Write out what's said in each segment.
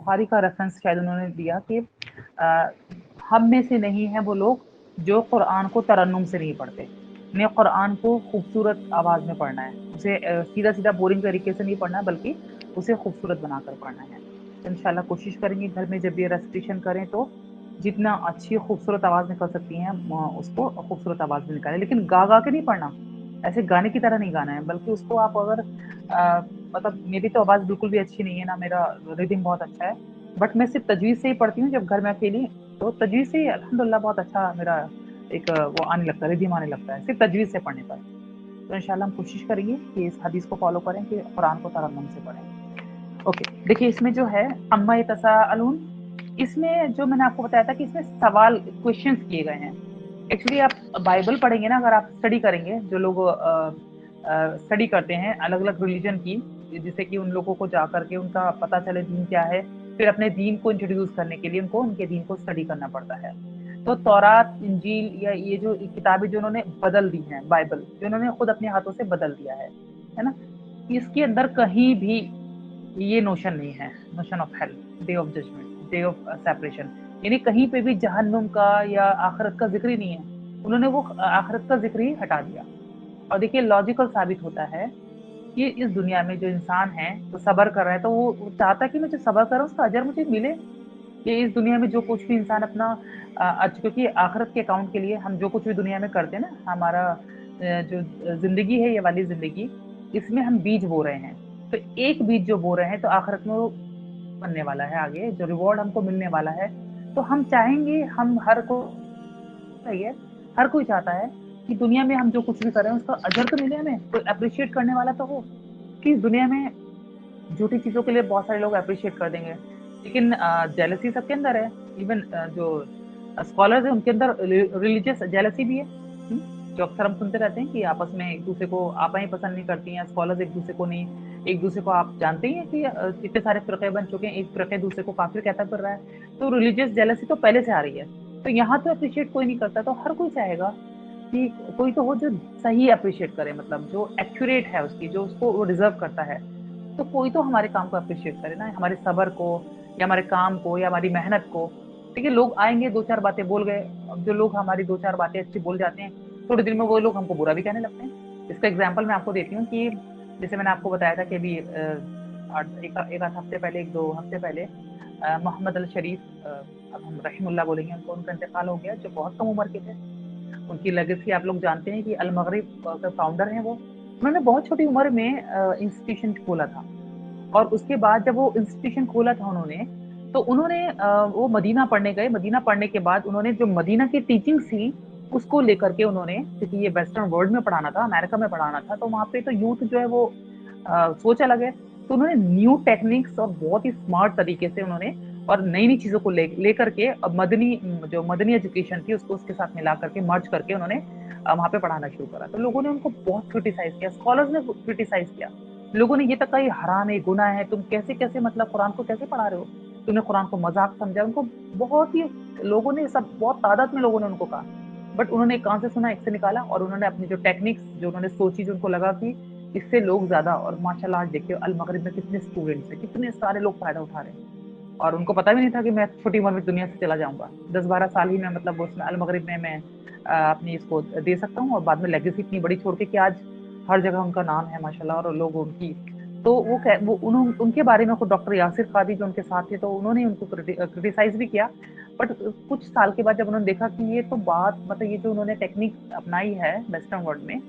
बुखारी का रेफरेंस शायद उन्होंने दिया कि हम में से नहीं है वो लोग जो कुरान को तरन्नुम से नहीं पढ़ते। उन्हें कुरान को खूबसूरत आवाज़ में पढ़ना है, उसे सीधा सीधा बोरिंग तरीके से नहीं पढ़ना है, बल्कि उसे खूबसूरत बनाकर पढ़ना है। तो इंशाल्लाह कोशिश करेंगे घर में जब ये रेसिटेशन करें तो जितना अच्छी खूबसूरत आवाज़ निकल सकती है उसको खूबसूरत आवाज़ में निकालें, लेकिन गा गा के नहीं पढ़ना, ऐसे गाने की तरह नहीं गाना है, बल्कि उसको आप अगर मतलब मेरी तो आवाज़ बिल्कुल भी अच्छी नहीं है ना, मेरा रिदम बहुत अच्छा है, बट मैं सिर्फ तजवीज़ से ही पढ़ती हूँ जब घर में अकेली, तो तजवीज़ से ही अल्हम्दुलिल्लाह बहुत अच्छा मेरा एक वो आने लगता है, रिदम आने लगता है, सिर्फ तजवीज़ से पढ़ने पर। तो इंशाल्लाह हम कोशिश करेंगे कि इस हदीस को फॉलो करें कि कुरान को तरन्नुम से पढ़ें। ओके, देखिए इसमें जो है अम्मा यतसाअलून, इसमें जो मैंने आपको बताया था कि इसमें सवाल क्वेश्चंस किए गए हैं। एक्चुअली आप बाइबल पढ़ेंगे ना, अगर आप स्टडी करेंगे, जो लोग स्टडी करते हैं अलग अलग रिलीजन की, जिससे कि उन लोगों को जा करके उनका पता चले दीन क्या है, फिर अपने दीन को इंट्रोड्यूस करने के लिए उनको उनके दीन को स्टडी करना पड़ता है। तो तौरात, इंजील या ये जो किताबें जो उन्होंने बदल दी हैं, बाइबल जो उन्होंने खुद अपने हाथों से बदल दिया है ना, इसके अंदर कहीं भी ये नोशन नहीं है, notion of hell, day of judgement, day of separation, यानी कहीं पे भी जहन्नुम का या आखिरत का जिक्र ही नहीं है। उन्होंने वो आखिरत का जिक्र ही हटा दिया। और देखिए लॉजिकल साबित होता है कि इस दुनिया में जो इंसान है तो सब्र कर रहा है, तो वो चाहता है कि मैं जो सब्र कर रहा हूँ उसका अजर मुझे मिले। कि इस दुनिया में जो कुछ भी इंसान अपना क्योंकि आखिरत के अकाउंट के लिए हम जो कुछ भी दुनिया में करते हैं ना, हमारा जो जिंदगी है, ये वाली जिंदगी, इसमें हम बीज बो रहे हैं। तो एक बीज जो बो रहे हैं तो आखिरत में वो बनने वाला है, आगे जो रिवॉर्ड हमको मिलने वाला है। तो हम चाहेंगे, हम हर को सही है, हर कोई चाहता है कि दुनिया में हम जो कुछ भी कर रहे हैं उसका अजर तो मिले, हमें कोई अप्रिशिएट करने वाला तो हो। कि इस दुनिया में झूठी चीज़ों के लिए बहुत सारे लोग एप्रिशिएट कर देंगे, लेकिन जेलसी सबके अंदर है। इवन जो स्कॉलर्स हैं उनके अंदर रिलीजियस जेलसी भी है। जो अक्सर हम सुनते रहते हैं कि आपस में एक दूसरे को आपाएं पसंद नहीं करती हैं, स्कॉलर्स एक दूसरे को नहीं, एक दूसरे को, आप जानते ही हैं कि इतने सारे फ़िरक़े बन चुके हैं, एक फ़िरक़े दूसरे को काफ़िर कहता फिर रहा है। तो रिलीजियस जेलसी तो पहले से आ रही है। तो यहाँ तो एप्रिशिएट कोई नहीं करता, तो हर कोई चाहेगा कि कोई तो हो जो सही एप्रिशिएट करे, मतलब जो एक्यूरेट है उसकी, जो उसको वो डिज़र्व करता है। तो कोई तो हमारे काम को एप्रिशिएट करे ना, हमारे सब्र को या हमारे काम को या हमारी मेहनत को। देखिए लोग आएँगे, 2-4 बातें बोल गए, अब जो लोग हमारी 2-4 बातें अच्छी बोल जाते हैं, थोड़ी देर में वो लोग हमको बुरा भी कहने लगते हैं। इसका एग्ज़ाम्पल मैं आपको देती हूँ कि जैसे मैंने आपको बताया था कि अभी एक आध हफ्ते पहले, 1-2 हफ्ते पहले मोहम्मद अल शरीफ, अब हम रहिमहुल्लाह बोलेंगे उनको, उनका इंतकाल हो गया, जो बहुत कम उम्र के थे। उनकी लेगेसी आप लोग जानते हैं कि अल मगरिब के फाउंडर हैं वो। उन्होंने बहुत छोटी उम्र में इंस्टीट्यूशन खोला था, और उसके बाद जब वो इंस्टीट्यूशन खोला था उन्होंने, तो उन्होंने वो मदीना पढ़ने गए। मदीना पढ़ने के बाद उन्होंने जो मदीना की टीचिंग्स थी, उसको लेकर के उन्होंने, क्योंकि ये वेस्टर्न वर्ल्ड में पढ़ाना था, अमेरिका में पढ़ाना था, तो वहाँ पे तो यूथ जो है वो सोच अलग है। तो उन्होंने न्यू टेक्निक्स और बहुत ही स्मार्ट तरीके से उन्होंने और नई-नई चीज़ों को लेकर के जो मदनी एजुकेशन थी उसको उसके साथ मिला करके, मर्ज करके उन्होंने वहाँ पे पढ़ाना शुरू करा। तो लोगों ने उनको बहुत क्रिटिसाइज़ किया, स्कॉलर्स ने क्रिटिसाइज़ किया। लोगों ने ये तक कहा ये हराम है, गुनाह है, तुम कैसे-कैसे मतलब कुरान को कैसे पढ़ा रहे हो? तुमने कुरान को मज़ाक समझा। उनको बहुत ही लोगों ने, सब बहुत तादाद में लोगों ने उनको कहा। बट उन्होंने एक कान से सुना, एक से निकाला, और उन्होंने अपनी जो टेक्निक्स जो उन्होंने सोची, जो उनको लगा कि इससे लोग ज़्यादा, और माशाल्लाह आज देखिए अल मगरिब में कितने स्टूडेंट्स हैं, कितने सारे लोग फ़ायदा उठा रहे हैं। और उनको पता भी नहीं था कि मैं छोटी उम्र में दुनिया से चला जाऊँगा। 10-12 साल ही में, मतलब उसमें अल मगरिब में मैं अपनी इसको दे सकता हूँ, और बाद में लेगेसी इतनी बड़ी छोड़ के कि आज हर जगह उनका नाम है माशाल्लाह, और लोग उनकी, तो वो उनके बारे में खुद डॉक्टर यासिर क़ादी जो उनके साथ थे, तो उन्होंने उनको क्रिटिसाइज़ भी किया। बट कुछ साल के बाद जब उन्होंने देखा कि ये तो बात, मतलब ये जो उन्होंने टेक्निक अपनाई है वेस्टर्न वर्ल्ड में,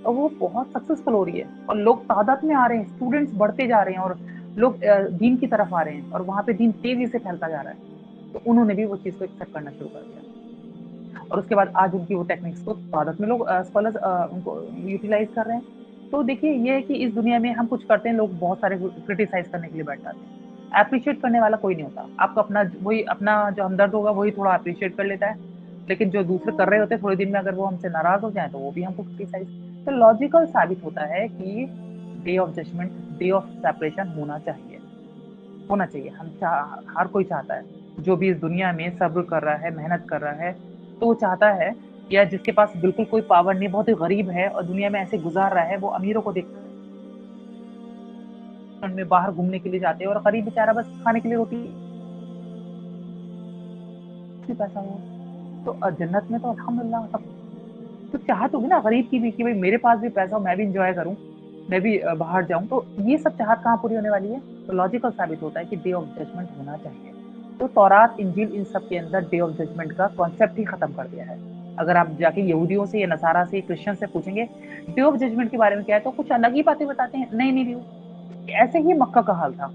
और वो बहुत सक्सेसफुल हो रही है, और लोग तादाद में आ रहे हैं, स्टूडेंट्स बढ़ते जा रहे हैं, और लोग दीन की तरफ आ रहे हैं, और वहाँ पे दीन तेज़ी से फैलता जा रहा है। तो उन्होंने भी वो चीज़ को एक्सेप्ट करना शुरू कर दिया, और उसके बाद आज उनकी वो टेक्निक्स को तादाद में लोग स्कॉलर्स उनको यूटिलाइज़ कर रहे हैं। तो देखिए ये है कि इस दुनिया में हम कुछ करते हैं, लोग बहुत सारे क्रिटिसाइज़ करने के लिए बैठ जाते हैं। एप्रिशिएट करने वाला कोई नहीं होता। आपको अपना जो हमदर्द होगा वही थोड़ा एप्रिशिएट कर लेता है, लेकिन जो दूसरे कर रहे होते हैं, थोड़े दिन में अगर वो हमसे नाराज़ हो जाएँ, तो वो भी हमको क्रिटिसाइज़, तो लॉजिकल साबित होता है कि day of judgement, day of separation होना चाहिए, होना चाहिए। हर कोई चाहता है, जो भी इस दुनिया में सब्र कर रहा है, मेहनत कर रहा है, तो वो चाहता है, या जिसके पास बिल्कुल कोई पावर नहीं, बहुत ही गरीब है और दुनिया में ऐसे गुज़ार रहा है, वो अमीरों को देख में बाहर घूमने के लिए जाते हैं, और गरीब बेचारा बस खाने के लिए रोटी भी पैसा हो तो जन्नत में तो अल्हम्दुलिल्लाह सब तो चाहत होगी ना गरीब की भी कि भाई मेरे पास भी पैसा हो, मैं भी इंजॉय करूं, मैं भी बाहर जाऊं। तो ये सब चाहत कहाँ पूरी होने वाली है? तो लॉजिकल साबित होता है कि डे ऑफ जजमेंट होना चाहिए। तो तौरात, इंजील, इन सब के अंदर डे ऑफ जजमेंट का कॉन्सेप्ट ही खत्म कर दिया है। अगर आप जाके यहूदियों से या नसारा से, क्रिश्चियन से पूछेंगे डे ऑफ जजमेंट के बारे में क्या है, तो कुछ अलग ही बातें बताते हैं। नहीं नहीं नहीं, ऐसे ही मक्का का हाल था।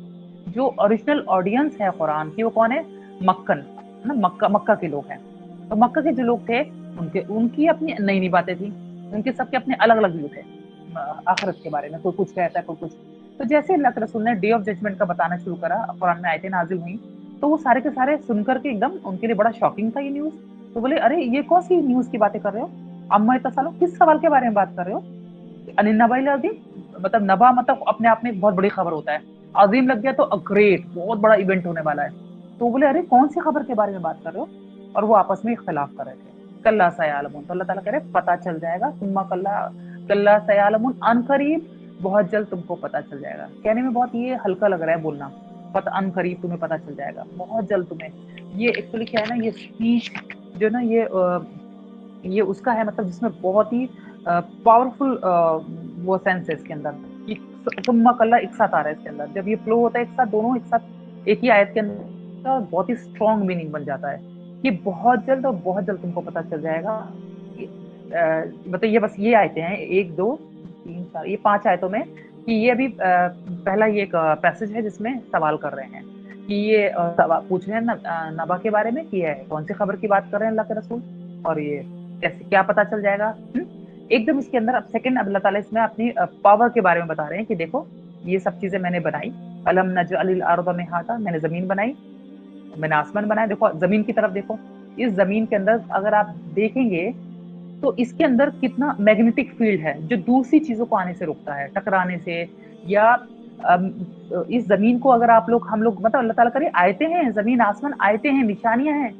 जो ओरिजिनल ऑडियंस है कुरान की वो कौन है? मक्कन, है ना, मक्का मक्का के लोग हैं। तो मक्का के जो लोग थे उनके उनकी अपनी नई नई बातें थी, उनके सबके अपने अलग अलग व्यू थे आखिरत के बारे में। कोई कुछ कहता है, कोई कुछ। तो जैसे अल्लाह के रसूल ने डे ऑफ जजमेंट का बताना शुरू करा, कुरान में आयतें नाजिल हुई, तो वो सारे के सारे सुनकर के एकदम उनके लिए बड़ा शॉकिंग था ये न्यूज। तो बोले अरे ये कौन सी न्यूज की बातें कर रहे हो? अम्मा तसालो, किस सवाल के बारे में बात कर रहे हो? अनिन्नाबाई अजीम, मतलब नबा मतलब अपने आप में एक बहुत बड़ी खबर होता है। अजीम लग गया तो ग्रेट, बहुत बड़ा इवेंट होने वाला है। तो बोले अरे कौन सी खबर के बारे में बात कर रहे हो? और वो आपस में इख्तिलाफ कर रहे थे। कल्ला सयालमुन, तो अल्लाह ताला कह रहे पता चल जाएगा। सुम्मा कल्ला कल्ला सयालमुन, अनकरीब, बहुत जल्द तुमको पता चल जाएगा। कहने में बहुत ये हल्का लग रहा है बोलना, पता अनकरीब तुम्हें पता चल जाएगा, बहुत जल्द तुम्हें। ये एक्चुअली क्या है ना, ये स्पीच जो ना ये उसका है, मतलब जिसमें बहुत ही पावरफुल वो सेंस है इसके अंदर कि सुम्मा कल्ला एक साथ आ रहा है इसके अंदर। जब ये फ्लो होता है एक साथ, दोनों एक साथ एक ही आयत के अंदर, बहुत ही स्ट्रॉन्ग मीनिंग बन जाता है कि बहुत जल्द और बहुत जल्द तुमको पता चल जाएगा। मतलब ये बस ये आयतें हैं, 1 2 3 4, ये 5 आयतों में कि ये अभी पहला ये एक पैसेज है जिसमें सवाल कर रहे हैं कि ये सवाल पूछ रहे हैं नबा के बारे में कि है कौन सी खबर की बात कर रहे हैं अल्लाह के रसूल, और ये कैसे क्या पता चल जाएगा। एकदम इसके अंदर अब सेकंड अल्लाह ताला इसमें अपनी पावर के बारे में बता रहे हैं कि देखो ये सब चीजें मैंने बनाई। अलम नजअलिल अर्द मिहादा, मैंने जमीन बनाई, मैंने आसमान बनाया। देखो जमीन की तरफ देखो, इस जमीन के अंदर अगर आप देखेंगे तो इसके अंदर कितना मैग्नेटिक फील्ड है जो दूसरी चीजों को आने से रोकता है, टकराने से। या इस जमीन को अगर आप लोग हम लोग मतलब अल्लाह ताला करे आयते हैं, जमीन आसमान आयते हैं, निशानियां हैं,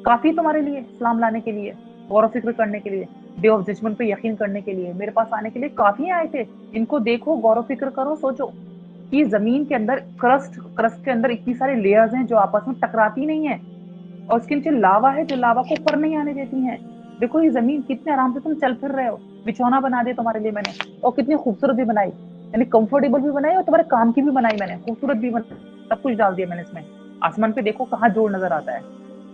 काफी तुम्हारे लिए इस्लाम लाने के लिए, गौर फिक्र करने के लिए, डे ऑफ जजमेंट पे यकीन करने के लिए, मेरे पास आने के लिए काफी आए थे। इनको देखो, गौर फिक्र करो, सोचो कि जमीन के अंदर क्रस्ट क्रस्ट के अंदर इतनी सारी लेयर्स हैं जो आपस में टकराती नहीं है, और उसके नीचे लावा है जो लावा को ऊपर नहीं आने देती है। देखो ये जमीन कितने आराम से तुम चल फिर रहे हो, बिछौना बना दिया तुम्हारे लिए मैंने, और कितनी खूबसूरत भी बनाई, यानी कंफर्टेबल भी बनाई और तुम्हारे काम की भी बनाई मैंने, खूबसूरत भी बनाई, सब कुछ डाल दिया मैंने इसमें। आसमान पे देखो कहाँ जोड़ नजर आता है।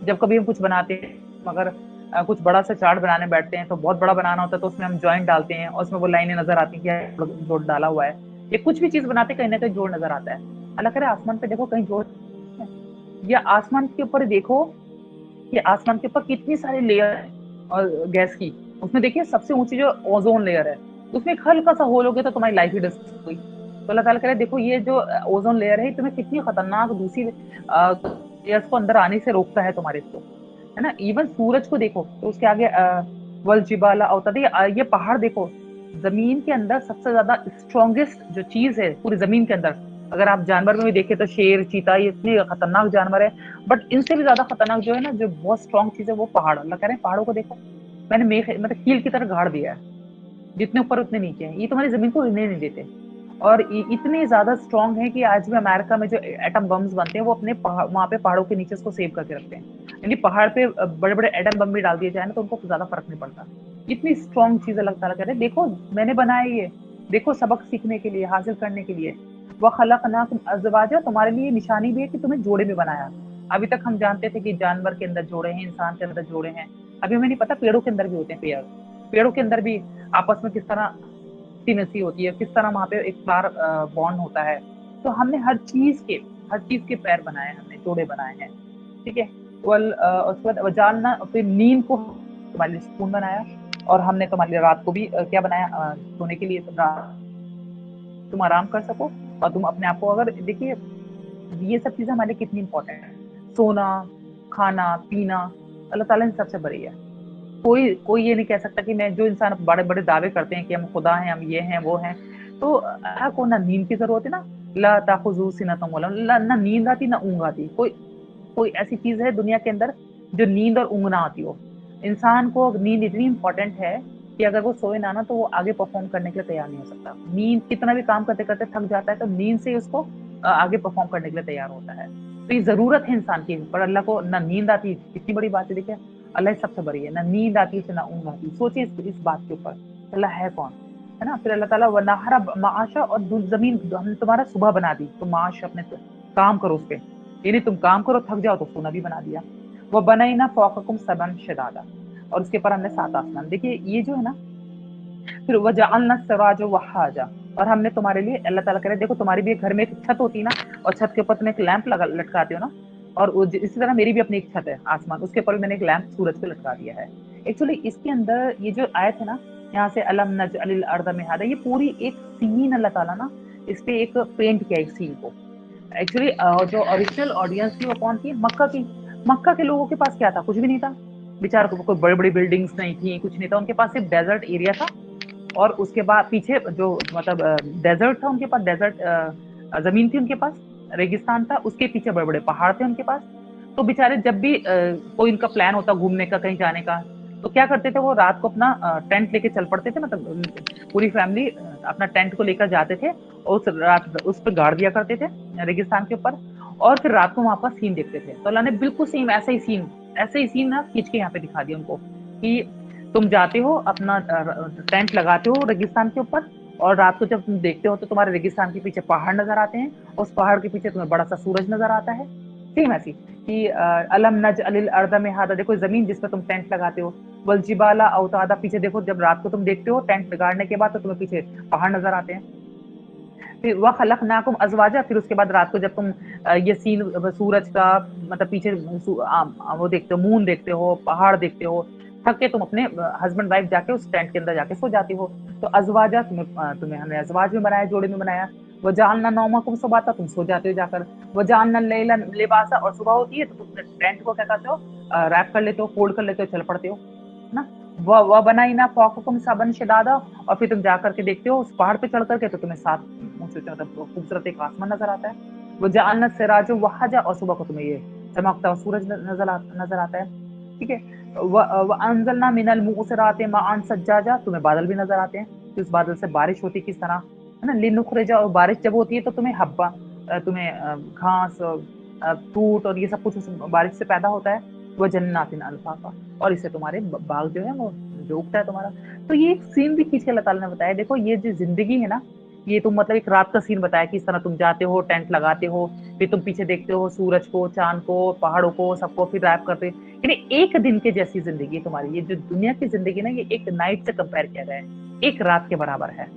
जब कभी हम कुछ बनाते हैं, मगर कुछ बड़ा सा चार्ट बनाने बैठते हैं तो बहुत बड़ा बनाना होता है, तो उसमें हम जॉइंट डालते हैं और उसमें वो लाइनें नजर आती हैं कि जोड़ डाला हुआ है। ये कुछ भी चीज बनाते कहीं ना कहीं जोड़ नजर आता है। अल्लाह करे आसमान पे देखो कहीं जोड़, या आसमान के ऊपर देखो कि आसमान के ऊपर कितनी सारी लेयर है और गैस की, उसमें देखिए सबसे ऊंची जो ओजोन लेयर है, उसमें एक हल्का सा होल हो गया तो तुम्हारी लाइफ ही डिस्ट्रॉय हुई। तो अल्लाह ताला कह रहे देखो ये जो ओजोन लेयर है तुम्हें कितनी खतरनाक दूसरी लेयर्स को अंदर आने से रोकता है तुम्हारे को, है ना। इवन सूरज को देखो तो उसके आगे वल जिबाला औतदी, ये पहाड़ देखो, जमीन के अंदर सबसे ज्यादा स्ट्रॉन्गेस्ट जो चीज है पूरी जमीन के अंदर, अगर आप जानवर में भी देखें तो शेर, चीता, ये इतने खतरनाक जानवर है, बट इनसे भी ज्यादा खतरनाक जो है ना, जो बहुत स्ट्रॉन्ग चीज है वो पहाड़। अल्लाह कह रहे हैं पहाड़ों को देखो, मैंने मेघ मतलब कील की तरह गाड़ दिया है, जितने ऊपर उतने नीचे हैं, ये तुम्हारी जमीन को हिलने नहीं देते। और इतने ज्यादा स्ट्रॉन्ग है कि आज भी अमेरिका में जो एटम बम्स बनते हैं वो अपने वहां पे पहाड़ों के नीचे उसको सेव करके रखते हैं, यानी पहाड़ पे बड़े बड़े एटम बम भी डाल दिए जाए ना तो उनको ज्यादा फर्क नहीं पड़ता। इतनी स्ट्रॉन्ग चीज अल्लाह ताला कह रहे हैं देखो मैंने बनाया ये, देखो सबक सीखने के लिए, हासिल करने के लिए। वह खलकनाकुम अज़वाजा, तुम्हारे लिए निशानी भी है कि तुम्हें जोड़े में बनाया। अभी तक हम जानते थे कि जानवर के अंदर जोड़े हैं, इंसान के अंदर जोड़े हैं, अभी हमें नहीं पता पेड़ों के अंदर भी होते हैं। पेड़ों के अंदर भी आपस में किस तरह इंटीमेसी होती है, किस तरह वहाँ पे एक बार बॉन्ड होता है। तो हमने हर चीज के पैर बनाए, हमने जोड़े बनाए हैं, ठीक है। उसके बाद वजालना, फिर नींद को तुम्हारे लिए सुकून बनाया, और हमने तुम्हारे लिए रात को भी क्या बनाया, सोने के लिए, तुम आराम कर सको, और तुम अपने आप को अगर देखिए ये सब चीजें हमारे लिए कितनी इंपॉर्टेंट है। सोना, खाना, पीना, अल्लाह ताला ने सबसे बड़ी है। कोई कोई ये नहीं कह सकता कि मैं, जो इंसान बड़े बड़े दावे करते हैं कि हम खुदा हैं, हम ये हैं वो हैं, तो अल्लाह को ना नींद की जरूरत है ना, ला ताखुजू सिनतुम वला ना नींद आती ना ऊँग आती। कोई कोई ऐसी चीज है दुनिया के अंदर जो नींद और ऊँग ना आती हो। इंसान को नींद इतनी इंपॉर्टेंट है कि अगर वो सोए ना तो वो आगे परफॉर्म करने के लिए तैयार नहीं हो सकता। नींद कितना भी काम करते करते थक जाता है तो नींद से ही उसको आगे परफॉर्म करने के लिए तैयार होता है। तो ये ज़रूरत है इंसान की, पर अल्लाह को ना नींद आती, कितनी बड़ी बात है देखिए, अल्लाह ही सबसे बड़ी है, ना नींद आती है, ना ऊँघ आती। सोचिए इस बात के ऊपर, अल्लाह है कौन? है ना? फिर अल्लाह ताला वनहरा माशा और ज़मीन हमने तुम्हारा सुबह बना दी, तुम माश अपने काम करो उसपे। ये नहीं तुम काम करो, थक जाओ तो सोना भी बना दिया। वो बनैना फ़ौक़कुम सबअन शिदादा और उसके ऊपर हमने 7 आसमान। देखिए ये जो है ना, फिर वजअलना सिराज वहाजा और हमने तुम्हारे लिए अल्लाह ताला कह रहे हैं देखो तुम्हारे भी घर में एक छत होती है ना और छत के ऊपर तुम एक लैंप लगा लटकाते हो ना और इसी तरह मेरी भी अपनी एक छत है आसमान उसके ऊपर भी मैंने एक लैंप सूरज पे लटका दिया है। एक्चुअली इसके अंदर ये जो आयत है ना यहाँ से अलम नजअलिल अर्द मिहादा ये पूरी एक सीन अल्लाह ताला ना इस पे एक पेंट किया एक सीन को। एक्चुअली जो ओरिजिनल ऑडियंस थी वो कौन थी? मक्का की। मक्का के लोगों के पास क्या था? कुछ भी नहीं था। बेचारों को कोई बड़ी-बड़ी बिल्डिंग्स नहीं थी, कुछ नहीं था। उनके पास सिर्फ डेजर्ट एरिया था और उसके बाद पीछे जो मतलब डेजर्ट था उनके पास डेजर्ट जमीन थी उनके पास रेगिस्तान था उसके पीछे बड़े बड़े पहाड़ थे उनके पास। तो बेचारे जब भी कोई इनका प्लान होता घूमने का कहीं जाने का तो क्या करते थे वो रात को अपना टेंट लेके चल पड़ते थे मतलब पूरी फैमिली अपना टेंट को लेकर जाते थे और उस रात उस पर गाड़ दिया करते थे रेगिस्तान के ऊपर और फिर रात को वहां पर सीन देखते थे। तो अल्लाह ने बिल्कुल सेम ऐसे ही सीन ना खींच के यहाँ पे दिखा दिया उनको कि तुम जाते हो अपना टेंट लगाते हो रेगिस्तान के ऊपर और रात को जब तुम देखते हो तो तुम्हारे रेगिस्तान के पीछे पहाड़ नजर आते हैं उस पहाड़ के पीछे तुम्हें बड़ा सा सूरज नजर आता है। सेम ऐसी कि अलम नज अलिल अर्द में हादा देखो जमीन जिस पर तुम टेंट लगाते हो वल जिबाला औतादा पीछे देखो जब रात को तुम देखते हो टेंट बिगाड़ने के बाद तो तुम्हें पीछे पहाड़ नजर आते हैं। फिर वह खलकनाकुम अज़वाजा फिर उसके बाद रात को जब तुम ये सीन सूरज का मतलब पीछे वो देखते हो मून देखते हो पहाड़ देखते हो थक के तुम अपने हस्बैंड वाइफ जाके उस टेंट के अंदर जाके सो जाती हो। तो अज़वाजा तुम्हें हमने अज़वाज में बनाया जोड़े में बनाया। वो जानना नौमकुम सुबाता तुम सो जाते हो जाकर। वो जानना लैला लिबासा और सुबह होती है तो तुम अपने टेंट को क्या करते हो रैप कर लेते हो फोल्ड कर लेते हो चल पड़ते हो ना। व बनाइना फौककुम सबन शदादा और फिर तुम जाकर के देखते हो उस पहाड़ पे चढ़ करके तो तुम्हें सात ऊंचे मतलब खूबसूरत एक आसमान नजर आता है। वो जअलना सिराजो वहाजा और सुबह को तुम्हें ये चमकता हुआ सूरज नजर आता है। ठीक है। व अंजलना मिनल मुसराते माअन सज्जाजा तुम्हें बादल भी नजर आते हैं कि उस बादल से बारिश होती किस तरह है ना। लिनुखरिजा और बारिश जब होती है तो तुम्हें हब्बा तुम्हें घास फ्रूट और ये सब कुछ उस बारिश से पैदा होता है। वो जन्नातिन अल्फाफा और इससे तुम्हारे बाग जो है वो जो उगता है तुम्हारा। तो ये एक सीन भी खींच के अल्लाह ताला ने बताया देखो ये जो जिंदगी है ना ये तुम मतलब एक रात का सीन बताया कि इस तरह तुम जाते हो टेंट लगाते हो फिर तुम पीछे देखते हो सूरज को चांद को पहाड़ों को सबको फिर रैप करते यानी एक दिन के जैसी जिंदगी तुम्हारी। ये जो दुनिया की जिंदगी ना ये एक नाइट से कंपेयर किया गया है एक रात के बराबर है।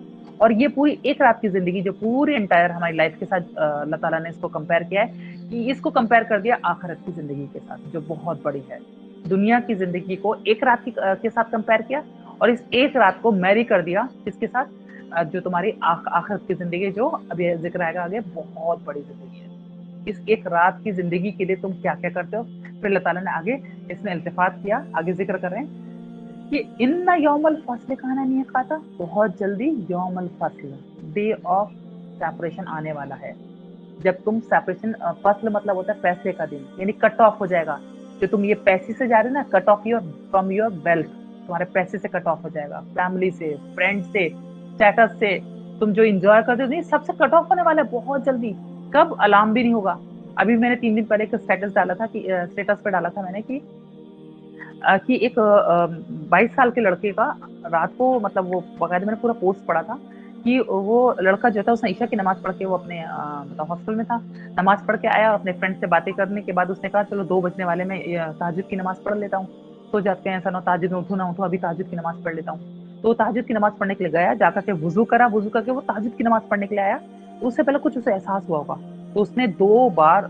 और ये पूरी एक रात की जिंदगी जो पूरी एंटायर हमारी लाइफ के साथ अल्लाह ताला ने इसको कंपेयर किया है कि इसको कंपेयर कर दिया आखिरत की जिंदगी के साथ जो बहुत बड़ी है। दुनिया की जिंदगी को एक रात के साथ कंपेयर किया और इस एक रात को मैरी कर दिया किसके साथ जो तुम्हारी आखिरत की जिंदगी जो अभी जिक्र आएगा आगे बहुत बड़ी जिंदगी है। इस एक रात की जिंदगी के लिए तुम क्या क्या करते हो फिर अल्लाह ताला ने आगे इसमें इल्तिफात किया आगे जिक्र कर रहे हैं कि इन्ना यौमल फस्ल खाना नहीं खाता बहुत जल्दी यौमल फस्ल डे ऑफ सेपरेशन आने वाला है। जब तुम सेपरेशन फस्ल मतलब होता है पैसे का दिन यानी कट ऑफ हो जाएगा। जो तुम ये पैसे से जा रहे हो ना cut off your from your wealth तुम्हारे पैसे से कट ऑफ हो जाएगा फैमिली से फ्रेंड से स्टेटस से तुम जो इंजॉय करते हो नहीं सबसे कट ऑफ होने वाला है बहुत जल्दी। कब अलार्म भी नहीं होगा। अभी मैंने 3 दिन पहले एक स्टेटस डाला था कि स्टेटस पे डाला था मैंने कि एक 22 साल के लड़के का रात को मतलब वो बाकायदा मैंने पूरा पोस्ट पढ़ा था कि वो लड़का जो था उसने ईशा की नमाज पढ़ के वो अपने मतलब हॉस्टल में था नमाज पढ़ के आया अपने फ्रेंड से बातें करने के बाद उसने कहा चलो 2 बजने वाले मैं तहज्जुद की नमाज पढ़ लेता हूँ। तो जाते हैं ऐसा ना तहज्जुद में उठूँ ना उठूँ अभी तहज्जुद की नमाज पढ़ लेता हूँ। तो तहज्जुद की नमाज पढ़ने के लिए गया जाकर के वुजू करा वुजू करके वो तहज्जुद की नमाज पढ़ने के लिए आया। तो उससे पहले कुछ उसे एहसास हुआ होगा तो उसने 2 बार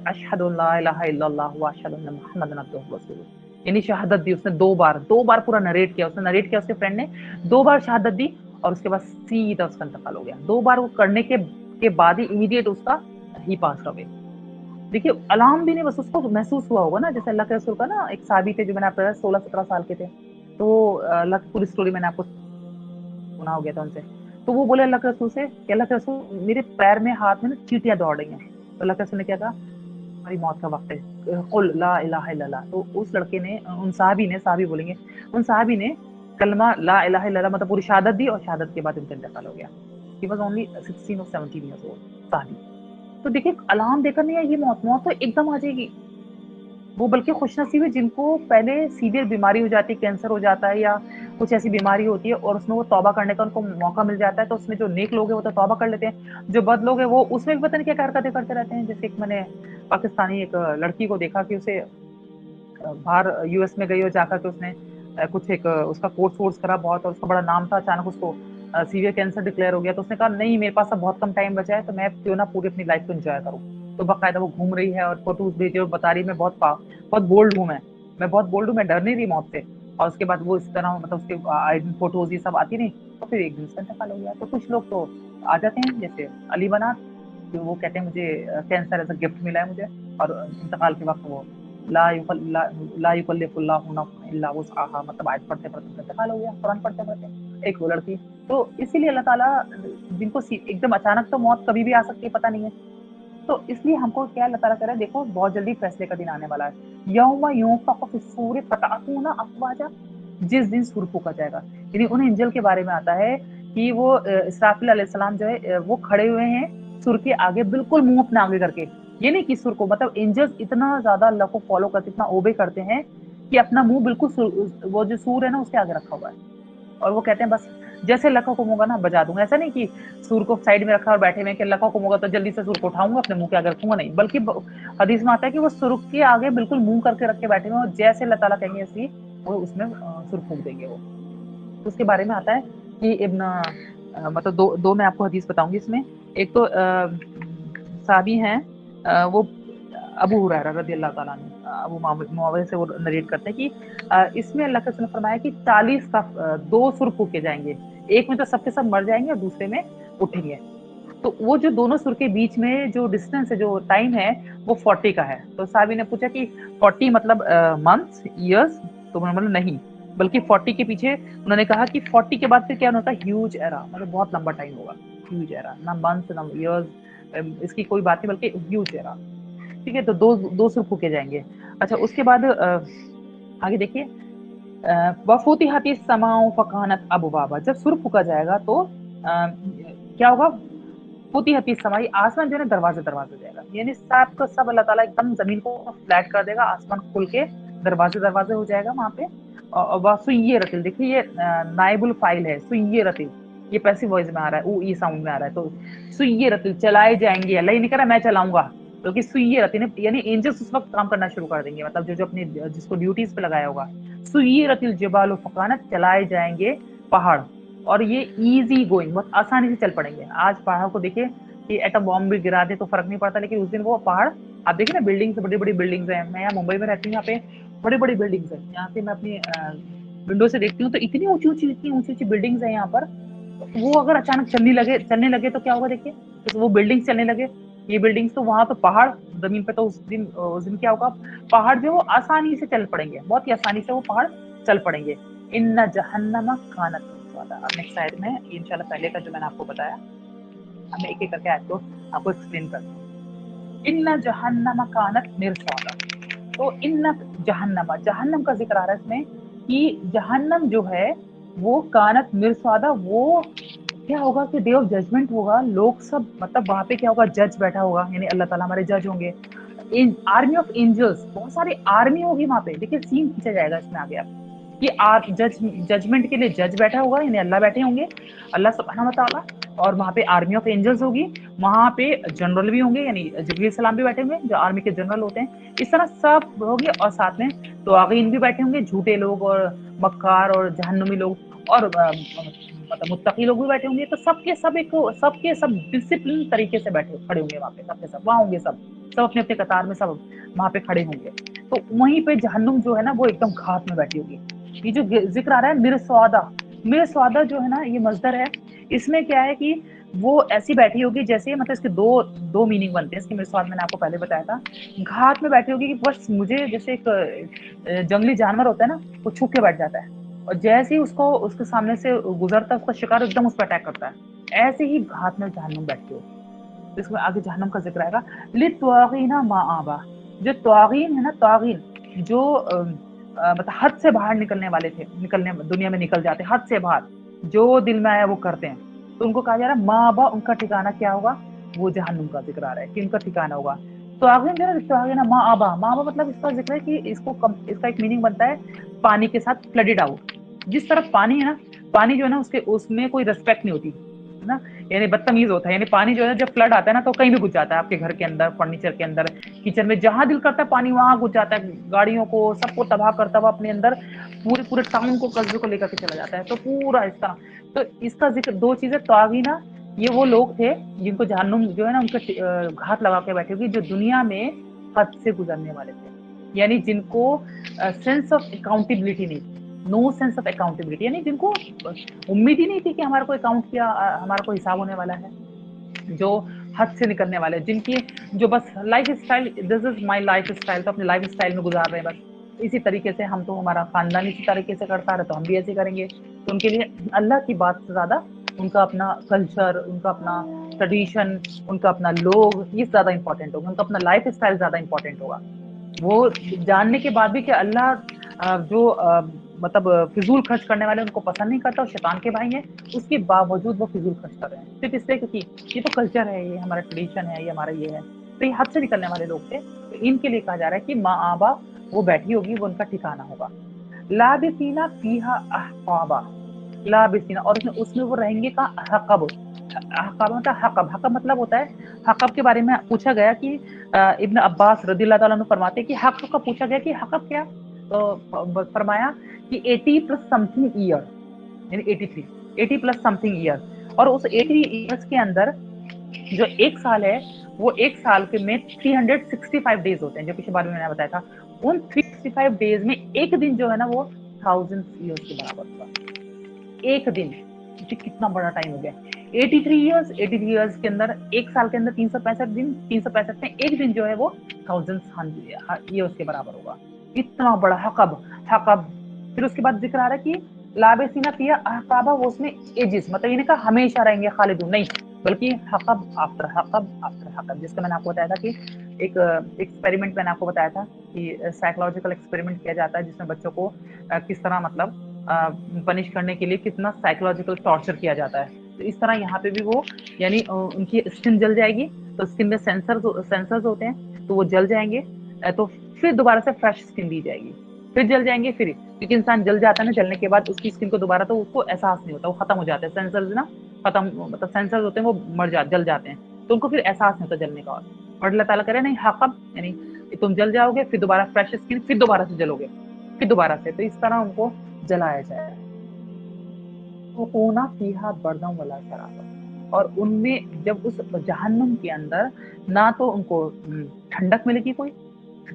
अशहदु ला इलाहा इल्लल्लाह व अशहदु अन्ना मुहम्मदन अब्दुहु व रसूलुहु यानी शहादत दी उसने 2 बार पूरा नरेट किया उसने नरेट किया उसके फ्रेंड ने 2 बार शहादत दी और उसके बाद सीधा उसका इंतकाल हो गया। 2 बार वो करने के बाद ही इमीडिएट उसका ही पास अवे। देखिए अलार्म भी नहीं बस उसको महसूस हुआ होगा ना जैसे अल्लाह के रसूल का ना एक सहाबी थे जो मैंने आपको 16-17 साल के थे। तो अल्लाह की पूरी स्टोरी मैंने आपको सुना हो गया था उनसे। तो वो बोले अल्लाह के रसूल से कि अल्लाह के रसूल मेरे पैर में हाथ में ना चींटियां दौड़ रही हैं। तो अल्लाह के रसूल ने क्या कहा हमारी मौत का वक्त है कुल ला इलाहा इल्लल्लाह। तो उस लड़के ने उन साहबी बोलेंगे उन साहबी ने कलमा ला इलाहा इल्लल्लाह मतलब पूरी शहादत दी और शहादत के बाद उनका इंतकाल हो गया। ही वाज ओनली 16 और 17 इयर्स ओल्ड साहबी। तो देखिए अलार्म देकर नहीं आएगी मौत, मौत तो एकदम आ जाएगी। वो बल्कि खुशनसीब है जिनको पहले सीवियर बीमारी हो जाती है, कैंसर हो जाता है या कुछ ऐसी बीमारी होती है और उसमें वो तौबा करने का उनको मौका मिल जाता है, तो उसमें जो नेक लोग हैं वो तो तौबा कर लेते हैं, जो बद लोग हैं वो उसमें भी पता नहीं क्या हरकतें करते रहते हैं। जैसे एक मैंने पाकिस्तानी एक लड़की को देखा कि उसे बाहर यूएस में गई और जाकर के उसने कुछ एक उसका कोर्स वोर्स करा बहुत और उसका बड़ा नाम था, अचानक उसको सीवियर कैंसर डिक्लेयर हो गया, तो उसने कहा नहीं मेरे पास अब बहुत कम टाइम बचा है, तो मैं क्यों ना पूरी अपनी लाइफ को एंजॉय करूँ। तो बाकायदा वो घूम रही है और फोटोज भेज रही है और बता रही है मैं बहुत बोल्ड हूँ, मैं बहुत बोल्ड हूँ, मैं डर नहीं रही मौत से। और उसके बाद वो इस तरह मतलब उसके फोटोज ये सब आती नहीं, तो फिर एक दिन उसका इंतकाल हो गया। तो कुछ लोग तो आ जाते हैं जैसे अली बनात, तो वो कहते हैं मुझे कैंसर एज अ गिफ्ट मिला है मुझे, और इंतकाल के वक्त वो ला युकल्लिफुल्लाहु नफ्सन इल्ला वुसअहा, मतलब आयत पढ़ते पढ़ते इंतकाल हो गया, कुरान पढ़ते पढ़ते। एक वो लड़की, तो इसीलिए अल्लाह ताला जिनको एकदम अचानक तो मौत कभी भी आ सकती है, पता नहीं है, तो इसलिए हमको क्या अल्लाह ताला कह रहा है, देखो बहुत जल्दी फैसले का दिन आने वाला है। यौम युनफ़ख़ु फ़िस्सूरि फ़तअतूना अफ़वाजा, जिस दिन सूर फूका जाएगा। यानी उन एंजल के बारे में आता है कि वो इसराफिल अलैहिस्सलाम जो है वो खड़े हुए हैं सूर के आगे, बिल्कुल मुंह अपना आगे करके। ये नहीं कि सूर को, मतलब एंजल्स इतना ज्यादा अल्लाह को फॉलो करते, इतना ओबे करते हैं कि अपना मुंह बिल्कुल वो जो सूर है ना उसके आगे रखा हुआ है, और वो कहते हैं बस जैसे अल्लाह का हुक्म होगा ना बजा दूंगा। ऐसा नहीं कि सूर को साइड में रखा और बैठे हुए कि अल्लाह का हुक्म होगा तो जल्दी से सूर को उठाऊंगा अपने मुंह के आगे रखूंगा, नहीं, बल्कि हदीस में आता है कि वो सूर के आगे बिल्कुल मुंह करके रख के बैठे हुए और जैसे अल्लाह ताला कहेंगे ऐसे वो उसमें सूर फूंक देंगे वो। तो उसके बारे में आता है कि इब्न मतलब दो मैं आपको हदीस बताऊंगी इसमें। एक तो साहबी हैं वो अबू हुरैरा रज़ियल्लाहु ताला अन्हु, अबू मुआविया से वो नरेट करते हैं कि इसमें अल्लाह के रसूल ने फरमाया कि 40 का 2 सुर फूके जाएंगे, एक में तो सबके सब मर जाएंगे और दूसरे में उठेंगे। तो वो जो दोनों सुर के बीच में जो डिस्टेंस है, जो टाइम है, वो 40 का है। तो साहबी ने पूछा कि 40 मतलब मंथ्स, ईयर्स? तो उन्होंने बोला नहीं, बल्कि 40 के पीछे उन्होंने कहा कि 40 के बाद फिर क्या होता है, ह्यूज एरा, मतलब बहुत लंबा टाइम होगा, ह्यूज एरा, ना मंथ्स ना ईयर्स, इसकी कोई बात नहीं, बल्कि ह्यूज एरा। ठीक है, तो दो सुर फूके जाएंगे। अच्छा, उसके बाद आगे देखिए, वफूतिहती समाओ फकानत अबवाबा, जब सुर फूका जाएगा तो क्या होगा, फूतिहती समाई, आसमान जो है दरवाजे दरवाजे हो जाएगा, यानी सब का सब अल्लाह ताला एकदम जमीन को फ्लैट कर देगा, आसमान खुल के दरवाजे दरवाजे हो जाएगा वहां पे। और वसुय्ये रतिल, देखिए ये नाइबुल फाइल है, सुय्ये रतिल, ये पैसिव वॉइस में आ रहा है, ऊ ई साउंड में आ रहा है, तो सुय्ये रतिल चलाए जाएंगे, अल्लाह ये नहीं कह रहा मैं चलाऊंगा, बल्कि सुय्ये रतिल, यानी एंजल्स उस वक्त काम करना शुरू कर देंगे, मतलब जो जो अपने जिसको ड्यूटीज पे लगाया होगा। सुय्ये रतिल जिबालु फकानत, चलाए जाएंगे पहाड़, और ये इजी गोइंग, बहुत आसानी से चल पड़ेंगे। आज पहाड़ों को देखिए कि एटम बॉम्ब भी गिरा दे तो फर्क नहीं पड़ता, लेकिन उस दिन वो पहाड़ आप देखिए ना, बिल्डिंग्स, बड़ी बड़ी बिल्डिंग्स हैं, मैं यहाँ मुंबई में रहती हूँ, यहाँ पे बड़ी बड़ी बिल्डिंग्स है, यहाँ से मैं अपनी विंडो से देखती हूँ तो इतनी ऊंची ऊंची, इतनी ऊंची ऊंची बिल्डिंग्स है यहाँ पर। वो अगर अचानक चलने लगे तो क्या होगा, देखिए तो वो बिल्डिंग्स चलने लगे, ये बिल्डिंग्स, तो वहां तो पहाड़ जमीन पे, तो उस दिन क्या होगा, पहाड़ जो आसानी से चल पड़ेंगे, बहुत ही आसानी से वो पहाड़ चल पड़ेंगे। इन्ना जहन्नमा कानत मिर्सादा। अब नेक्स्ट साइड में इंशाल्लाह पहले का जो मैंने आपको बताया, अब मैं एक एक करके आपको एक्सप्लेन करता हूँ। इन्ना जहन्नमा कानत मिर्सादा, तो इन्ना जहन्नमा, जहन्नम का जिक्र आ रहा है इसमें कि जहन्नम जो है वो कानत मिर्सादा, वो क्या होगा कि डे ऑफ जजमेंट होगा, लोग सब, मतलब वहां पे क्या होगा, जज बैठा होगा, यानी अल्लाह ताला हमारे जज होंगे, आर्मी ऑफ एंजल्स, बहुत सारी आर्मी होगी वहां पे, देखिए सीन खींचा जाएगा इसमें आगे आप कि जजमेंट के लिए जज बैठा होगा, यानी अल्लाह बैठे होंगे, अल्लाह सुब्हानहू व तआला, और वहां पे आर्मी ऑफ एंजल्स होगी, वहां पे जनरल भी होंगे, यानी जिब्रील सलाम भी बैठे होंगे जो आर्मी के जनरल होते हैं, इस तरह सब होंगे, और साथ में तवागीन भी बैठे होंगे, झूठे लोग और मक्कार और जहन्नुमी लोग, और मतलब मुत्तकी लोग भी बैठे होंगे, तो सबके सब डिसिप्लिन तरीके से बैठे खड़े होंगे वहां पे, सबके सब वहां होंगे, सब अपने अपने कतार में सब वहां पे खड़े होंगे। तो वहीं पे जहन्नुम जो है ना वो एकदम घात में बैठी होगी। ये जो जिक्र आ रहा है मिर्सवादा जो है ना, ये मजदर है, इसमें क्या है कि वो ऐसी बैठी होगी जैसे, मतलब इसके दो दो मीनिंग बनते हैं इसके, मिर्सवाद मैंने आपको पहले बताया था, घात में बैठी होगी कि बस मुझे जैसे एक जंगली जानवर होता है ना, वो छुप के बैठ जाता है, और जैसे ही उसको उसके सामने से गुजरता है उसका शिकार एकदम उस पर अटैक करता है, ऐसे ही घात में जहन्नुम बैठी होगी। तो इसमें आगे जहन्नम का जिक्र आएगा। लित्वागीना माआबा, जो त्वागीन है ना, त्वागीन जो मतलब हद से बाहर निकलने वाले थे, दुनिया में निकल जाते हद से बाहर, जो दिल में आया वो करते हैं, तो उनको कहा जा रहा है माबा, उनका ठिकाना क्या होगा, वो जहन्नुम का जिक्र आ रहा है कि उनका ठिकाना होगा। तवागीन जो है तवागीन माँ आबा मतलब इसका जिक्र है कि इसका एक मीनिंग बनता है पानी के साथ फ्लडेड आउट। जिस तरफ पानी है ना, पानी जो है ना उसमें कोई रिस्पेक्ट नहीं होती है ना, यानी बदतमीज होता है। यानी पानी जो है जब फ्लड आता है ना तो कहीं भी घुस जाता है, आपके घर के अंदर, फर्नीचर के अंदर, किचन में, जहां दिल करता है पानी वहां घुस जाता है, गाड़ियों को सबको तबाह करता हुआ अपने अंदर पूरे पूरे टाउन को, कस्बे को लेकर के चला जाता है। तो पूरा इसका, तो इसका जिक्र दो चीजें, तवागीना ये वो लोग थे जिनको जहन्नुम जो है ना उनके घात लगा के बैठे हुए, जो दुनिया में हद से गुजरने वाले थे, यानी जिनको सेंस ऑफ अकाउंटेबिलिटी नहीं थी, नो सेंस ऑफ अकाउंटेबिलिटी, यानी जिनको उम्मीद ही नहीं थी कि हमारा कोई अकाउंट किया, हमारा कोई हिसाब होने वाला है, जो हद से निकलने वाले, जिनकी जो बस life style, this is my life style, तो अपने लाइफ स्टाइल में गुजार रहे हैं बस इसी तरीके से, हम तो हमारा खानदान इसी तरीके से करता रहे तो हम भी ऐसे करेंगे। तो उनके लिए अल्लाह की बात से ज्यादा उनका अपना कल्चर, उनका अपना ट्रेडिशन, उनका अपना लोग, ये ज्यादा इंपॉर्टेंट होगा, उनका अपना लाइफ स्टाइल ज्यादा इंपॉर्टेंट होगा। वो जानने के बाद भी कि अल्लाह जो मतलब फिजूल खर्च करने वाले उनको पसंद नहीं करता और शैतान के भाई हैं, उसके बावजूद वो फिजूल खर्च कर रहे हैं सिर्फ इसलिए क्योंकि ये तो कल्चर है, ये हमारा ट्रेडिशन है, ये हमारा ये है। तो ये हद से निकलने वाले लोग थे। तो इनके लिए कहा जा रहा है कि माँ आबा वो बैठी होगी, वो उनका ठिकाना होगा। लाबिसीना फीहा अहकाबा, लाबिसीना, और उसमें वो रहेंगे का हकब, हकब मतलब हकब मतलब होता है, हकब के बारे में पूछा गया कि इब्न अब्बास रदियल्लाहु ताला अन्हु फरमाते हैं कि हकब का पूछा गया कि हकब क्या, तो फरमाया कि 80 प्लस समथिंग ईयर, यानी 80 प्लस समथिंग ईयर, और उस 80 ईयर्स के अंदर जो एक साल है वो एक साल के में 365 डेज होते हैं, जो पिछले बार में मैंने बताया था। उन 365 डेज में एक दिन जो है ना वो 1000 ईयर्स के बराबर होगा। एक दिन कितना बड़ा टाइम हो गया। 83 ईयर्स के अंदर, एक साल के अंदर 365 दिन, 365 में एक दिन जो है वो 1000 ईयर्स के बराबर होगा। इतना बड़ा हकब, हकब। फिर उसके बाद जिक्र आ रहा है कि लाबेसीना पिया अहकाबा, वो उसमें एजिस, मतलब ये नहीं कहा हमेशा रहेंगे खालिदून, नहीं, बल्कि हकब आफ्टर हकब आफ्टर हकब। जिसका मैंने आपको बताया था कि एक एक्सपेरिमेंट मैंने आपको बताया था कि साइकोलॉजिकल एक्सपेरिमेंट किया जाता है जिसमें बच्चों को किस तरह मतलब पनिश करने के लिए कितना साइकोलॉजिकल टॉर्चर किया जाता है। तो इस तरह यहाँ पे भी वो, यानी उनकी स्किन जल जाएगी, तो स्किन में सेंसर्स होते हैं, तो वो जल जाएंगे, तो फिर दोबारा से फ्रेश स्किन दी जाएगी, फिर जल जाएंगे, फिर क्योंकि इंसान जल जाता है ना, जलने के बाद उसकी स्किन को दोबारा तो उसको एहसास नहीं होता, वो खत्म हो जाते हैं सेंसर्स ना, खत्म, मतलब सेंसर्स होते हैं वो जल जाते हैं, तो उनको फिर एहसास नहीं होता जलने का। और अल्लाह ताला कह रहे नहीं हकब, यानी तुम जल जाओगे, फिर दोबारा फ्रेश स्किन, फिर दोबारा से जलोगे, फिर दोबारा से, तो इस तरह उनको जलाया जाए। तो फीहा बर्दम वाला शराब, और उनमें जब उस जहन्नुम के अंदर ना तो उनको ठंडक मिलेगी कोई,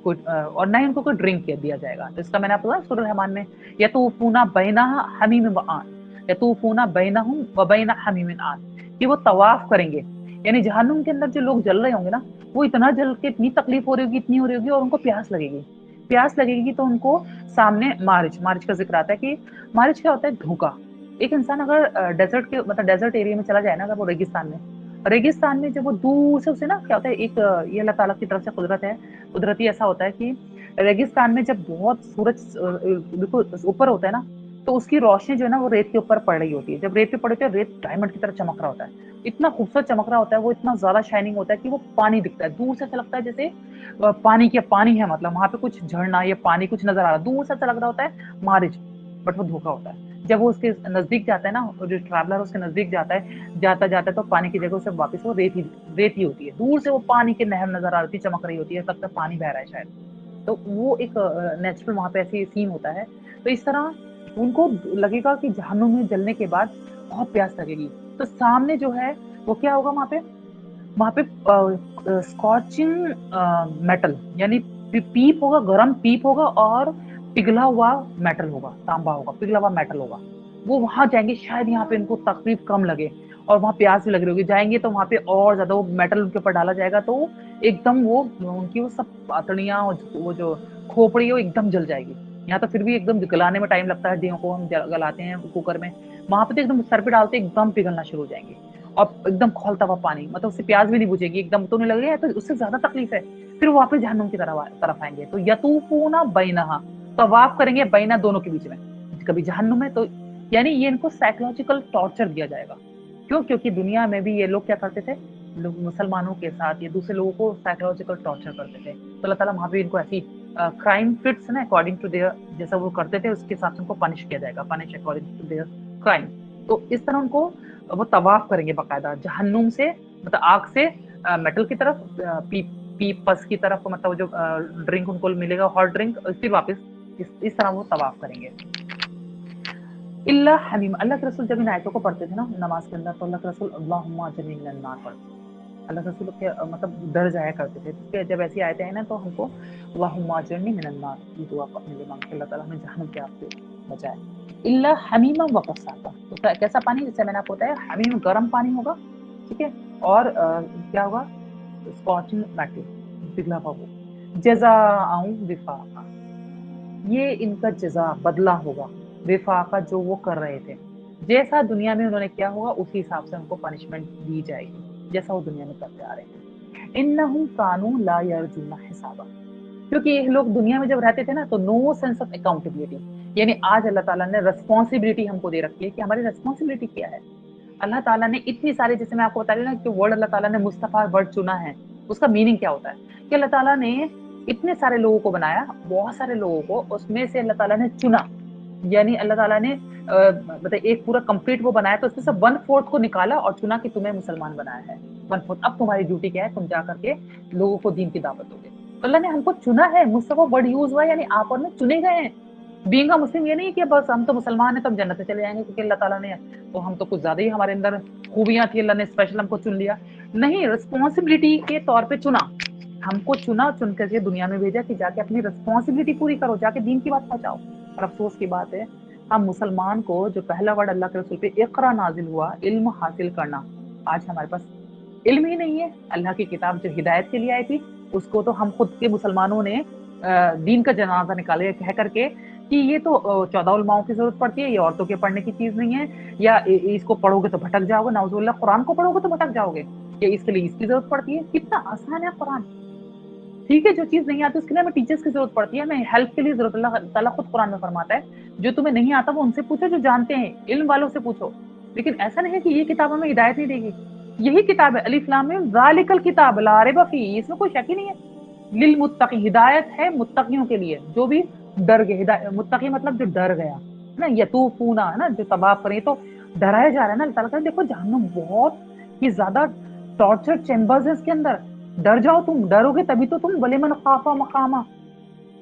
और ना ही उनको कोई ड्रिंक दिया जाएगा। तो इसका मैंने आपको बताया सूरह रहमान में, यतूफूना बैनहा हमीम व आन, यतूफूना बैनहुम व बैन हमीम आन, कि वो तवाफ करेंगे, यानी जहन्नुम के अंदर जो लोग जल रहे होंगे ना, वो इतना जल के इतनी तकलीफ हो रही होगी, इतनी हो रही होगी, और उनको प्यास लगेगी, प्यास लगेगी, तो उनको सामने मारिच, मारिच का जिक्र आता है कि मारिच क्या होता है, धोखा। एक इंसान अगर डेजर्ट के, मतलब डेजर्ट एरिया में चला जाए ना, अगर वो रेगिस्तान में जब वो दूर से, उसे ना क्या होता है, एक ये अल्लाह ताला की तरफ से कुदरत है, कुदरती ऐसा होता है कि रेगिस्तान में जब बहुत सूरज बिल्कुल ऊपर होता है ना, तो उसकी रोशनी जो है ना वो रेत के ऊपर पड़ रही होती है, जब रेत पे पड़े होती है, रेत डायमंड की तरह चमक रहा होता है, इतना खूबसूरत चमक रहा होता है, वो इतना ज्यादा शाइनिंग होता है कि वो पानी दिखता है दूर से, ऐसा लगता है जैसे पानी है, मतलब वहां पे कुछ झरना या पानी कुछ नजर आ रहा है, दूर से ऐसा लग रहा होता है मारिच, बट वो धोखा होता है। जब वो उसके नजदीक जाता है ना, जो ट्रैवलर उसके नजदीक जाता है, जाता जाता तो पानी की जगह से वापस वो रेत ही होती है, दूर से वो पानी की नहर नजर आ रही है, चमक रही होती है, लगता है पानी बह रहा है शायद। तो वो एक नेचुरल वहां पे ऐसी सीन होता है। तो इस तरह उनको लगेगा कि जहन्नुम में जलने के बाद बहुत प्यास लगेगी, तो सामने जो है वो क्या होगा, वहां पे स्कॉचिंग मेटल, यानी पीप होगा, गर्म पीप होगा, और पिघला हुआ मेटल होगा, तांबा होगा, पिघला हुआ मेटल होगा। वो वहां जाएंगे, शायद यहाँ पे इनको तकलीफ कम लगे, और वहां प्यास भी लग रही होगी, जाएंगे तो वहां पे और ज्यादा वो मेटल उनके ऊपर डाला जाएगा, तो एकदम वो उनकी वो सब पातड़ियां, वो जो खोपड़ी है वो एकदम जल जाएगी। यहाँ तो फिर भी एकदम गलाने में टाइम लगता है, हड्डियों को हम गलाते हैं कुकर में, वहां पे तो एकदम सर पे डालते एकदम पिघलना शुरू हो जाएंगे, और एकदम खौलता हुआ पानी, मतलब उससे प्यास भी नहीं बुझेगी, एकदम तो नहीं लग रही है, तो उससे ज्यादा तकलीफ है। फिर वो वापस जहन्नुम की तरफ आएंगे, तो यतूफूना बैनहा, तवाफ करेंगे बैना, दोनों के बीच में, कभी जहन्नुम है तो, यानी ये इनको साइकोलॉजिकल टॉर्चर दिया जाएगा। क्यों? क्योंकि दुनिया में भी ये लोग क्या करते थे, लोग मुसलमानों के साथ या दूसरे लोगों को साइकोलॉजिकल टॉर्चर करते थे, तो अल्लाह ताला वहाँ पे इनको ऐसी क्राइम फिट्स ना अकॉर्डिंग टू देयर, जैसा वो करते थे उसके हिसाब से उनको पनिश किया जाएगा, punish according to their crime. तो इस तरह उनको वो तवाफ करेंगे बाकायदा जहन्नुम से, मतलब आग से मेटल की तरफ, पीपस की तरफ, मतलब जो ड्रिंक उनको मिलेगा हॉट ड्रिंक, फिर वापस इस तरह वो तवाफ करेंगे। इल्ला हमीम, अल्लाह के रसूल जब इन आयतों को पढ़ते थे ना नमाज के अंदर, तो अल्लाह के रसूल अल्लाहुम्मा अजरनी मिनन नार पढ़ते, अल्लाह के रसूल के मतलब डर जाया करते थे। तो जब ऐसी आयतें हैं ना तो हमको अल्लाहुम्मा अजरनी मिनन नार ये दुआ अपने लिए मांगते, अल्लाह ताला हमें जहन्नम के आग से बचाए। इल्ला हमीमा व गस्साका, तो कैसा पानी, जैसे मैंने आपको बताया हमीम गर्म पानी होगा, ठीक है, और क्या होगा, स्कॉचिंग मैटी, पिघला हुआ वो, जज़ाअन विफाका, ये इनका जज़ा बदला होगा, विफाका जो वो कर रहे थे, जैसा दुनिया में उन्होंने किया होगा उसी हिसाब से उनको पनिशमेंट दी जाएगी, जैसा वो दुनिया में करते आ रहे थे। इन्नहुम कानू ला यरजुना हिसाबा, क्योंकि ये लोग दुनिया में जब रहते थे ना तो नो सेंस ऑफ अकाउंटेबिलिटी, यानी आज अल्लाह ताला ने रिस्पॉन्सिबिलिटी हमको दे रखी है कि हमारी रिस्पॉन्सिबिलिटी क्या है। अल्लाह ताला ने इतनी सारी, जैसे मैं आपको बता रही हूँ ना कि वर्ड अल्लाह ताला ने मुस्तफा वर्ड चुना है, उसका मीनिंग क्या होता है कि अल्लाह ताला ने इतने सारे लोगों को बनाया, बहुत सारे लोगों को, उसमें से अल्लाह ताला ने चुना, यानी अल्लाह ताला ने मतलब एक पूरा कंप्लीट वो बनाया, तो उसमें से 1/4 को निकाला और चुना कि तुम्हें मुसलमान बनाया है, 1/4। अब तुम्हारी ड्यूटी क्या है, तुम जा करके लोगों को दीन की दावत दोगे। तो अल्लाह ने हमको चुना है, मुस्तफा वर्ड यूज हुआ, यानी आप और मैं चुने गए हैं। बीइंग अ मुस्लिम ये नहीं कि बस हम तो मुसलमान हैं तो हम जन्नत में चले जाएंगे क्योंकि अल्लाह ताला ने, तो हम तो कुछ ज्यादा ही हमारे अंदर खूबियां थी, अल्लाह ने स्पेशल हमको चुन लिया। नहीं, रिस्पॉन्सिबिलिटी के तौर पे चुना, हमको चुना, चुन करके दुनिया में भेजा कि जाके अपनी रिस्पॉन्सिबिलिटी पूरी करो, जाके दीन की बात पहुंचाओ। और अफसोस की बात है, हम मुसलमान को जो पहला वर्ड अल्लाह के रसूल पे इक़रा नाजिल हुआ, इल्म हासिल करना, आज हमारे पास इल्म ही नहीं है। अल्लाह की किताब जो हिदायत के लिए आई थी, उसको तो हम खुद के मुसलमानों ने दीन का जनाजा निकाले कह करके कि ये तो 14 उलमाओं की जरूरत पड़ती है, ये औरतों के पढ़ने की चीज नहीं है, या इसको पढ़ोगे तो भटक जाओगे, नाउजुबिल्लाह, कुरान को पढ़ोगे तो भटक जाओगे, या इसके लिए इसकी जरूरत पड़ती है। कितना आसान है कुरान, ठीक है, जो चीज नहीं आती उसके लिए हमें टीचर्स की जरूरत पड़ती है, हमें हेल्प के लिए जरूरत, अल्लाह ताला खुद कुरान में फरमाता है जो तुम्हें नहीं आता वो उनसे पूछो जो जानते हैं, इल्म वालों से पूछो। लेकिन ऐसा नहीं है कि ये किताब हमें हिदायत नहीं देगी, यही किताब है, अलिफ लाम मीम ज़ालिकल किताब ला रैब फी, इसमें कोई शक ही नहीं है। लिल मुत्तकी, हिदायत है मुत्तकियों के लिए जो भी डर गए, हिदायत मुत्तकी मतलब जो डर गया है ना, यतूफूना है ना, जो तबाह करें, तो डराया जा रहा है ना, अल्लाह ताला कहता है देखो जहन्नुम बहुत ही ज्यादा टॉर्चर चेम्बर्स है इसके अंदर, डर जाओ, तुम डरोगे तभी तो तुम वलिमन खाफा मकामा,